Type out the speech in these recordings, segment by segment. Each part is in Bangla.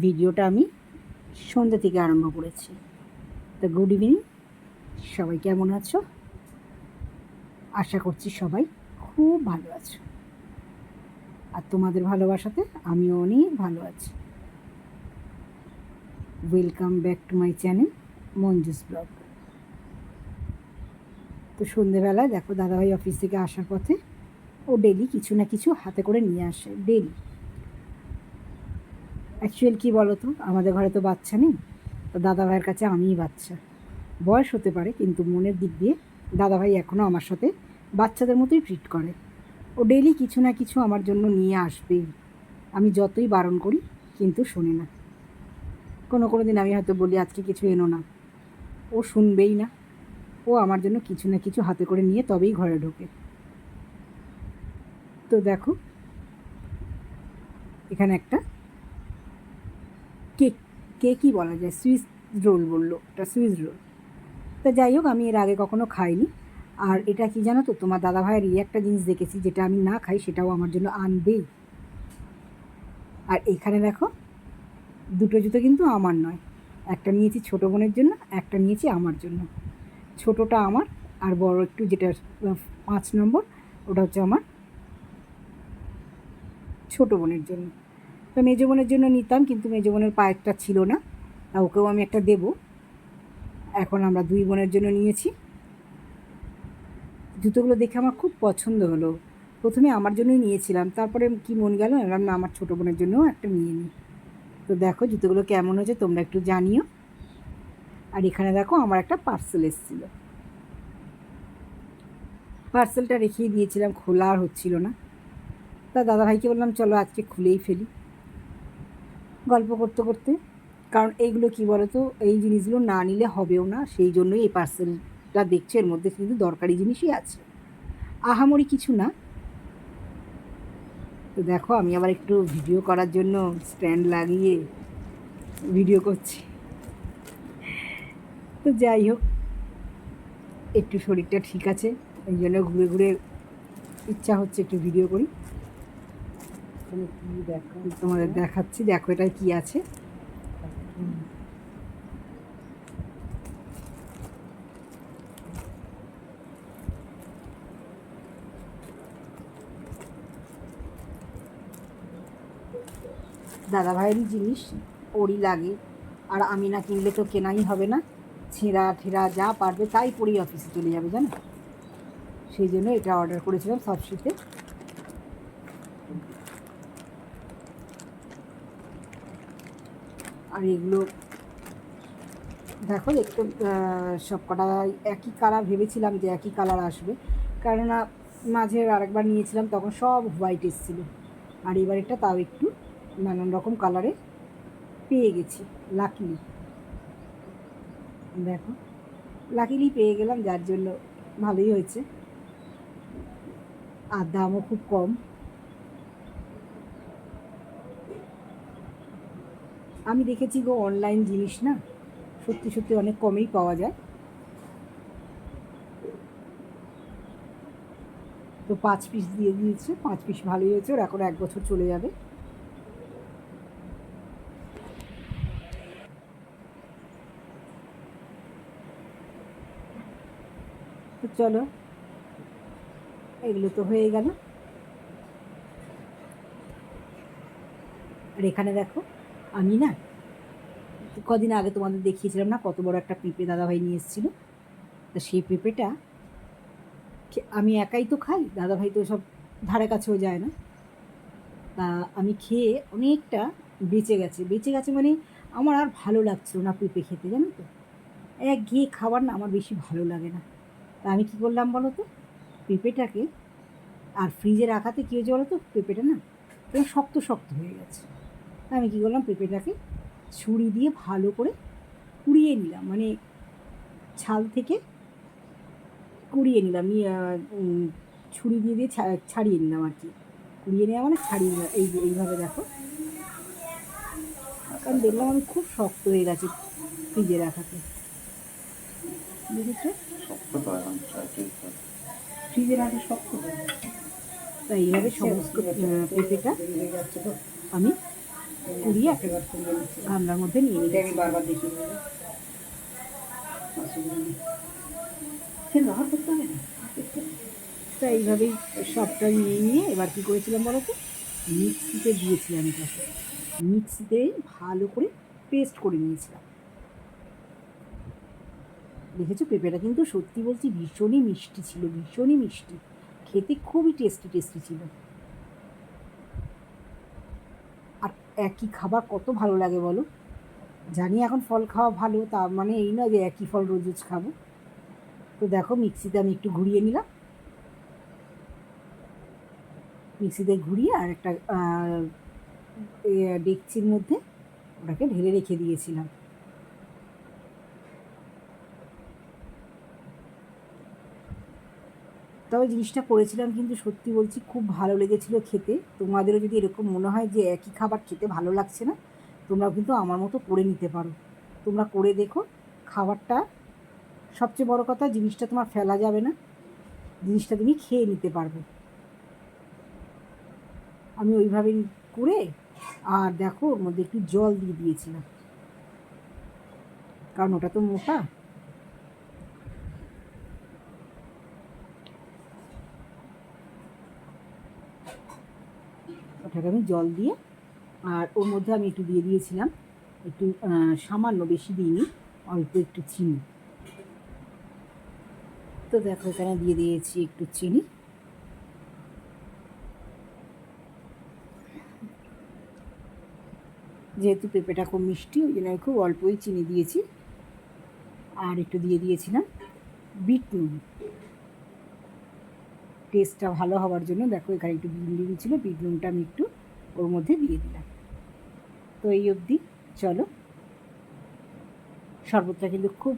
ভিডিওটা আমি সন্ধ্যা থেকে আরম্ভ করেছি। তো গুড ইভিনিং, সবাই কেমন আছো? আশা করছি সবাই খুব ভালো আছো, আর তোমাদের ভালোবাসাতে আমিও অনেক ভালো আছি। Welcome back to my channel Manju's blog. তো সন্ধেবেলায় দেখো দাদাভাই অফিস থেকে আসার পথে ও ডেলি কিছু না কিছু হাতে করে নিয়ে আসে, ডেলি। অ্যাকচুয়াল কী বলো তো, আমাদের ঘরে তো বাচ্চা নেই, তো দাদাভাইয়ের কাছে আমিই বাচ্চা। বয়স হতে পারে, কিন্তু মনের দিক দিয়ে দাদাভাই এখনও আমার সাথে বাচ্চাদের মতোই ট্রিট করে। ও ডেইলি কিছু না কিছু আমার জন্য নিয়ে আসবেই, আমি যতই বারণ করি কিন্তু শোনে না। কোনো দিন আমি হয়তো বলি আজকে কিছু এনো না, ও শুনবেই না। ও আমার জন্য কিছু না কিছু হাতে করে নিয়ে তবেই ঘরে ঢোকে। তো দেখো এখানে একটা কেকই বলা যায়, সুইস রোল বললো, এটা সুইস রোল। তা যাই হোক, আমি এর আগে কখনো খাইনি। আর এটা কি জানো তো, তোমার দাদাভাইয়ের একটা জিনিস দেখেছি, যেটা আমি না খাই সেটাও আমার জন্য আনবেই। আর এখানে দেখো দুটো জুতো কিন্তু আমার নয়, একটা নিয়েছি ছোটো বোনের জন্য, একটা নিয়েছি আমার জন্য। ছোটোটা আমার, আর বড় একটু যেটা 5 নম্বর, ওটা হচ্ছে আমার ছোটো বোনের জন্য। তো মেজো বোনের জন্য নিতাম, কিন্তু মেজো বোনের পায়েরটা ছিল না, তা ওকেও আমি একটা দেবো। এখন আমরা 2 বোনের জন্য নিয়েছি। জুতোগুলো দেখে আমার খুব পছন্দ হলো। প্রথমে আমার জন্যই নিয়েছিলাম, তারপরে কি মন গেল এবার না আমার ছোটো বোনের জন্যও একটা নিয়ে নিই। তো দেখো জুতোগুলো কেমন হয়েছে তোমরা একটু জানিও। আর এখানে দেখো আমার একটা পার্সেল এসেছিল, পার্সেলটা রেখেই দিয়েছিলাম, খোলা আর হচ্ছিল না। তা দাদাভাইকে বললাম চলো আজকে খুলেই ফেলি, গল্প করতে করতে। কারণ এইগুলো কী বলো তো, এই জিনিসগুলো না নিলে হবেও না, সেই জন্যই এই পার্সেলটা দেখছো, এর মধ্যে কিন্তু দরকারি জিনিসই আছে, আহামরি কিছু না। তো দেখো আমি আবার একটু ভিডিও করার জন্য স্ট্যান্ড লাগিয়ে ভিডিও করছি। তো যাই হোক, একটু শরীরটা ঠিক আছে, এই জন্য ঘুরে ঘুরে ইচ্ছা হচ্ছে একটু ভিডিও করি। তোমাদের দেখাচ্ছি, দেখো এটা কি আছে। দাদাভাইয়েরই জিনিস, ওরই লাগে, আর আমি না কিনলে তো কেনাই হবে না। ছেঁড়া ঠেরা যা পারবে তাই পরেই অফিসে চলে যাবে, জানো। সেই জন্য এটা অর্ডার করেছিলাম সবশিতে। আর এগুলো দেখো দেখতে সব কটা একই কালার, ভেবেছিলাম যে একই কালার আসবে, কেননা মাঝে আরেকবার নিয়েছিলাম তখন সব হোয়াইট এসেছিলো, আর এবার এটা তাও একটু নানান রকম কালারে পেয়ে গেছি। লাকিলি দেখো, লাকিলি পেয়ে গেলাম, যার জন্য ভালোই হয়েছে, আর দামও খুব কম। আমি দেখেছি গো, অনলাইন জিনিস না সত্যি সত্যি অনেক কমেই পাওয়া যায়। তো 5 পিস দিয়ে দিয়েছে, 5 পিস ভালোই হয়েছে, ওর এখন 1 বছর চলে যাবে। তো চলো, এগুলো তো হয়ে গেল। আর এখানে দেখো আমি না কদিন আগে তোমাদের দেখিয়েছিলাম না কত বড় একটা পেঁপে দাদাভাই নিয়ে এসেছিলো। তো সেই পেঁপেটা আমি একাই তো খাই, দাদাভাই তো সব ধারে কাছেও যায় না। তা আমি খেয়ে অনেকটা বেঁচে গেছে মানে আমার আর ভালো লাগছিল না পেঁপে খেতে, জানো তো। একঘেয়ে খাবার না আমার বেশি ভালো লাগে না। তা আমি কী করলাম বলো তো, পেঁপেটাকে, আর ফ্রিজে রাখাতে কী হয়েছে বলো তো, পেঁপেটা না একদম শক্ত শক্ত হয়ে গেছে। তা আমি কী করলাম, পেঁপেটাকে ছুরি দিয়ে ভালো করে কুড়িয়ে নিলাম, মানে ছাল থেকে কুড়িয়ে নিলাম, ছুরি দিয়ে ছাড়িয়ে নিলাম আর কি। কুড়িয়ে নেওয়া মানে ছাড়িয়ে নিলাম, এইভাবে দেখো। কারণ দেখলাম আমি খুব শক্ত হয়ে গেছে ফ্রিজে রাখাতে, দেখেছো, ফ্রিজে রাখা শক্ত হয়ে গেছে। তাই এইভাবে সমস্ত পেঁপেটা আমি কুড়িয়ে একটা গামলার মধ্যে নিয়ে নিই। আমি বারবার দেখিয়ে দেবো, সে ব্যবহার করতে হবে না। তা এইভাবেই সবটা নিয়ে এবার কী করেছিলাম বলো তো, মিক্সিতে দিয়েছিলাম এটাকে, মিক্সিতে ভালো করে পেস্ট করে নিয়েছিলাম। দেখেছো পেঁপেটা কিন্তু সত্যি বলছি ভীষণই মিষ্টি ছিল, ভীষণই মিষ্টি, খেতে খুবই টেস্টি টেস্টি ছিল। আর একই খাবার কত ভালো লাগে বলো। জানি এখন ফল খাওয়া ভালো, তার মানে এই নয় যে একই ফল রোজ রোজ খাবো। তো দেখো মিক্সিতে আমি একটু ঘুরিয়ে নিলাম, মিক্সিতে ঘুরিয়ে আর একটা ডেকচির মধ্যে ওটাকে ঢেলে রেখে দিয়েছিলাম। তবে জিনিসটা করেছিলাম কিন্তু সত্যি বলছি খুব ভালো লেগেছিলো খেতে। তোমাদেরও যদি এরকম মনে হয় যে একই খাবার খেতে ভালো লাগছে না, তোমরাও কিন্তু আমার মতো করে নিতে পারো। তোমরা করে দেখো, খাবারটা সবচেয়ে বড় কথা, জিনিসটা তোমার ফেলা যাবে না, জিনিসটা তুমি খেয়ে নিতে পারবে। আমি ওইভাবে করে আর দেখো ওর মধ্যে একটু জল দিয়ে দিয়েছিলাম, কারণ ওটা তো মোটা। ওটাকে আমি জল দিয়ে আর ওর মধ্যে আমি একটু দিয়ে দিয়েছিলাম একটু সামান্য, বেশি দিইনি, অল্প একটু চিনি। তো দেখো এখানে দিয়ে দিয়েছি একটু চিনি। যেহেতু পেঁপেটা খুব মিষ্টি ওই জন্য খুব অল্পই চিনি দিয়েছি। আর একটু দিয়ে দিয়েছিলাম বিট নুন, টেস্টটা ভালো হওয়ার জন্য। দেখো এখানে একটু বিট নুন ছিল, বিট নুনটা আমি একটু ওর মধ্যে দিয়ে দিলাম। তো এই অবধি চলো, শরবতটা কিন্তু খুব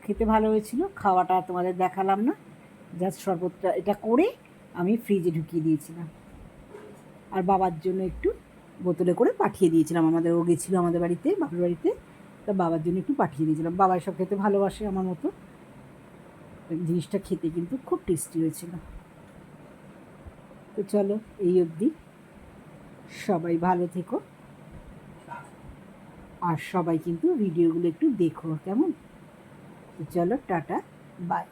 খেতে ভালো হয়েছিল। খাওয়াটা তোমাদের দেখালাম না, জাস্ট শরবতটা এটা করে আমি ফ্রিজে ঢুকিয়ে দিয়েছিলাম। আর বাবার জন্য একটু বোতলে করে পাঠিয়ে দিয়েছিলাম, আমাদের ও গেছিলো আমাদের বাড়িতে, বাবার বাড়িতে, তা বাবার জন্য একটু পাঠিয়ে দিয়েছিলাম। বাবা সব খেতে ভালোবাসে আমার মতো। জিনিসটা খেতে কিন্তু খুব টেস্টি হয়েছিল। তো চলো এই অবধি, সবাই ভালো থেকো, আর সবাই কিন্তু ভিডিওগুলো একটু দেখো কেমন। তো চলো টাটা, বাই।